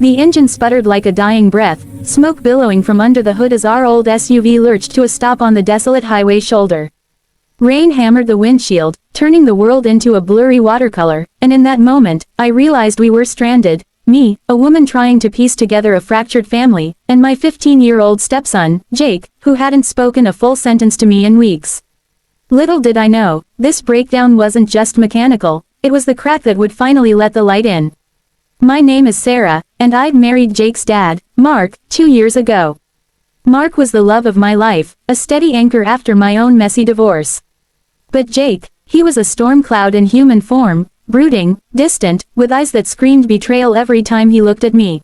The engine sputtered like a dying breath, smoke billowing from under the hood as our old SUV lurched to a stop on the desolate highway shoulder. Rain hammered the windshield, turning the world into a blurry watercolor, and in that moment, I realized we were stranded. Me, a woman trying to piece together a fractured family, and my 15-year-old stepson, Jake, who hadn't spoken a full sentence to me in weeks. Little did I know, this breakdown wasn't just mechanical, it was the crack that would finally let the light in. My name is Sarah, and I'd married Jake's dad, Mark, 2 years ago. Mark was the love of my life, a steady anchor after my own messy divorce. But Jake, he was a storm cloud in human form, brooding, distant, with eyes that screamed betrayal every time he looked at me.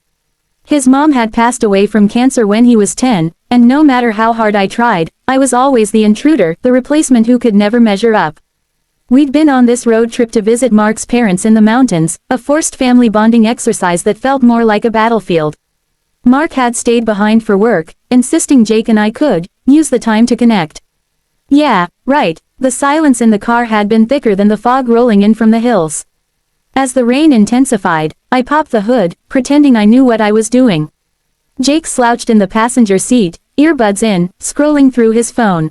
His mom had passed away from cancer when he was 10, and no matter how hard I tried, I was always the intruder, the replacement who could never measure up. We'd been on this road trip to visit Mark's parents in the mountains, a forced family bonding exercise that felt more like a battlefield. Mark had stayed behind for work, insisting Jake and I could use the time to connect. Yeah, right. The silence in the car had been thicker than the fog rolling in from the hills. As the rain intensified, I popped the hood, pretending I knew what I was doing. Jake slouched in the passenger seat, earbuds in, scrolling through his phone.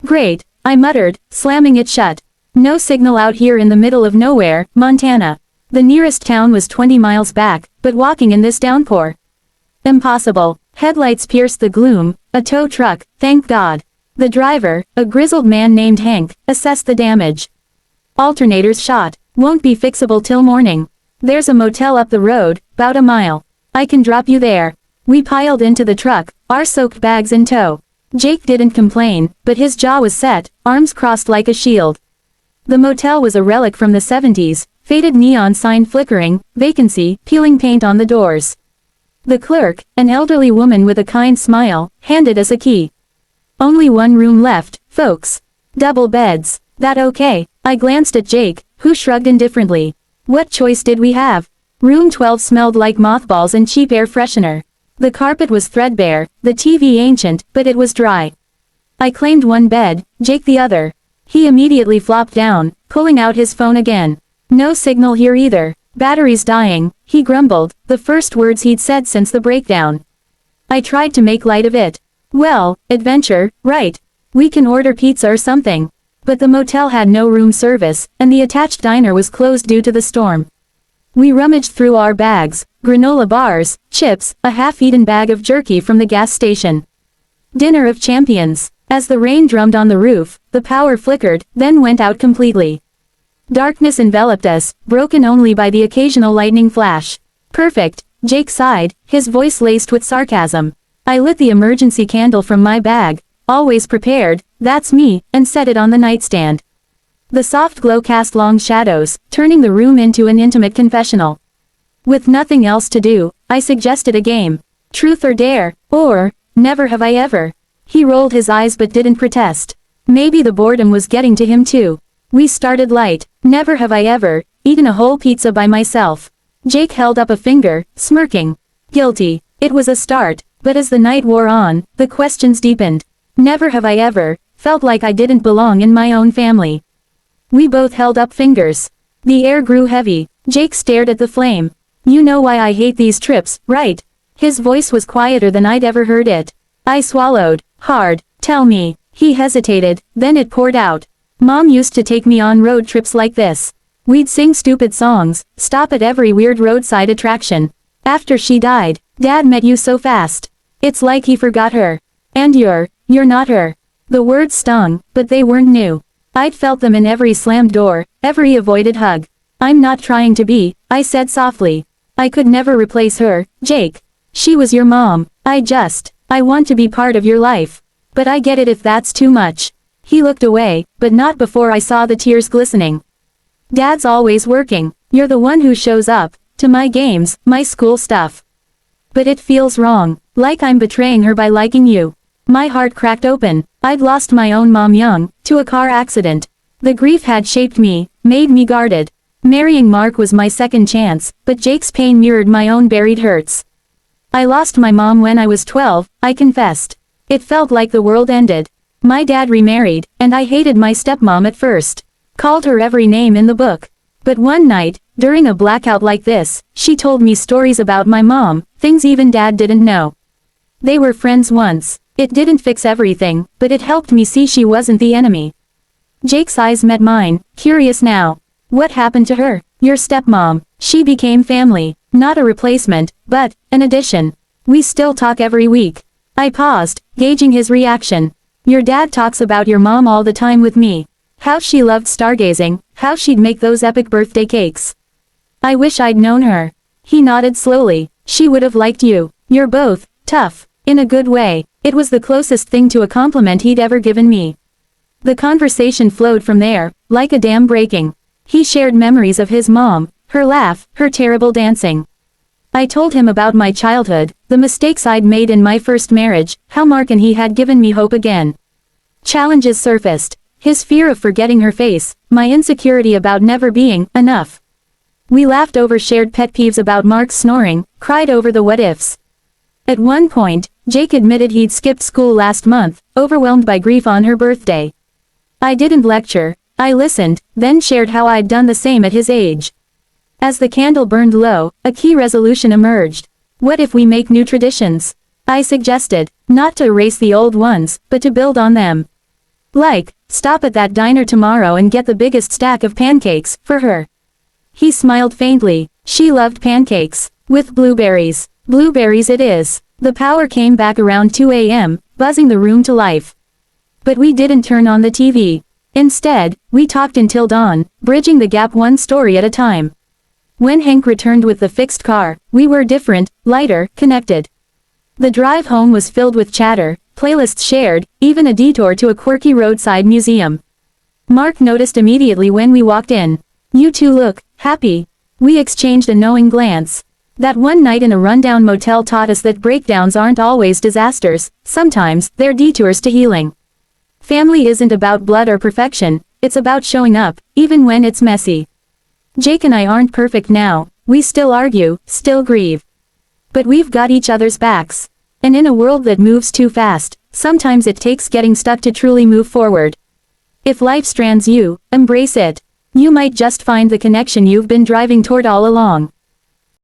Great, I muttered, slamming it shut. No signal out here in the middle of nowhere, Montana. The nearest town was 20 miles back, but walking in this downpour. Impossible. Headlights pierced the gloom, a tow truck, thank God. The driver, a grizzled man named Hank, assessed the damage. Alternators shot. Won't be fixable till morning. There's a motel up the road, about a mile. I can drop you there. We piled into the truck, our soaked bags in tow. Jake didn't complain, but his jaw was set, arms crossed like a shield. The motel was a relic from the 70s, faded neon sign flickering, vacancy, peeling paint on the doors. The clerk, an elderly woman with a kind smile, handed us a key. Only one room left, folks. Double beds. That okay? I glanced at Jake, who shrugged indifferently. What choice did we have? Room 12 smelled like mothballs and cheap air freshener. The carpet was threadbare, the TV ancient, but it was dry. I claimed one bed, Jake the other. He immediately flopped down, pulling out his phone again. No signal here either. Battery's dying, he grumbled, the first words he'd said since the breakdown. I tried to make light of it. Well, adventure, right. We can order pizza or something. But the motel had no room service, and the attached diner was closed due to the storm. We rummaged through our bags, granola bars, chips, a half-eaten bag of jerky from the gas station. Dinner of champions. As the rain drummed on the roof, the power flickered, then went out completely. Darkness enveloped us, broken only by the occasional lightning flash. Perfect, Jake sighed, his voice laced with sarcasm. I lit the emergency candle from my bag, always prepared, that's me, and set it on the nightstand. The soft glow cast long shadows, turning the room into an intimate confessional. With nothing else to do, I suggested a game. Truth or dare, or, never have I ever. He rolled his eyes but didn't protest. Maybe the boredom was getting to him too. We started light. Never have I ever eaten a whole pizza by myself. Jake held up a finger, smirking. Guilty. It was a start. But as the night wore on, the questions deepened. Never have I ever felt like I didn't belong in my own family. We both held up fingers. The air grew heavy. Jake stared at the flame. You know why I hate these trips, right? His voice was quieter than I'd ever heard it. I swallowed hard. Tell me. He hesitated, then it poured out. Mom used to take me on road trips like this. We'd sing stupid songs, stop at every weird roadside attraction. After she died, Dad met you so fast. It's like he forgot her. And you're not her. The words stung, but they weren't new. I'd felt them in every slammed door, every avoided hug. I'm not trying to be, I said softly. I could never replace her, Jake. She was your mom. I want to be part of your life. But I get it if that's too much. He looked away, but not before I saw the tears glistening. Dad's always working. You're the one who shows up, to my games, my school stuff. But it feels wrong, like I'm betraying her by liking you. My heart cracked open. I'd lost my own mom young, to a car accident. The grief had shaped me, made me guarded. Marrying Mark was my second chance, but Jake's pain mirrored my own buried hurts. I lost my mom when I was 12, I confessed. It felt like the world ended. My dad remarried, and I hated my stepmom at first. Called her every name in the book. But one night, during a blackout like this, she told me stories about my mom, things even Dad didn't know. They were friends once. It didn't fix everything, but it helped me see she wasn't the enemy. Jake's eyes met mine, curious now. What happened to her? Your stepmom. She became family. Not a replacement, but an addition. We still talk every week. I paused, gauging his reaction. Your dad talks about your mom all the time with me. How she loved stargazing, how she'd make those epic birthday cakes. I wish I'd known her. He nodded slowly. She would have liked you. You're both tough, in a good way. It was the closest thing to a compliment he'd ever given me. The conversation flowed from there, like a dam breaking. He shared memories of his mom, her laugh, her terrible dancing. I told him about my childhood, the mistakes I'd made in my first marriage, how Mark and he had given me hope again. Challenges surfaced. His fear of forgetting her face, my insecurity about never being enough. We laughed over shared pet peeves about Mark's snoring, cried over the what-ifs. At one point, Jake admitted he'd skipped school last month, overwhelmed by grief on her birthday. I didn't lecture, I listened, then shared how I'd done the same at his age. As the candle burned low, a key resolution emerged. What if we make new traditions? I suggested, not to erase the old ones, but to build on them. Like, stop at that diner tomorrow and get the biggest stack of pancakes, for her. He smiled faintly. She loved pancakes. With blueberries. Blueberries it is. The power came back around 2 a.m., buzzing the room to life. But we didn't turn on the TV. Instead, we talked until dawn, bridging the gap one story at a time. When Hank returned with the fixed car, we were different, lighter, connected. The drive home was filled with chatter, playlists shared, even a detour to a quirky roadside museum. Mark noticed immediately when we walked in. You two look happy. We exchanged a knowing glance. That one night in a rundown motel taught us that breakdowns aren't always disasters, sometimes they're detours to healing. Family isn't about blood or perfection, it's about showing up, even when it's messy. Jake and I aren't perfect now, we still argue, still grieve. But we've got each other's backs. And in a world that moves too fast, sometimes it takes getting stuck to truly move forward. If life strands you, embrace it. You might just find the connection you've been driving toward all along.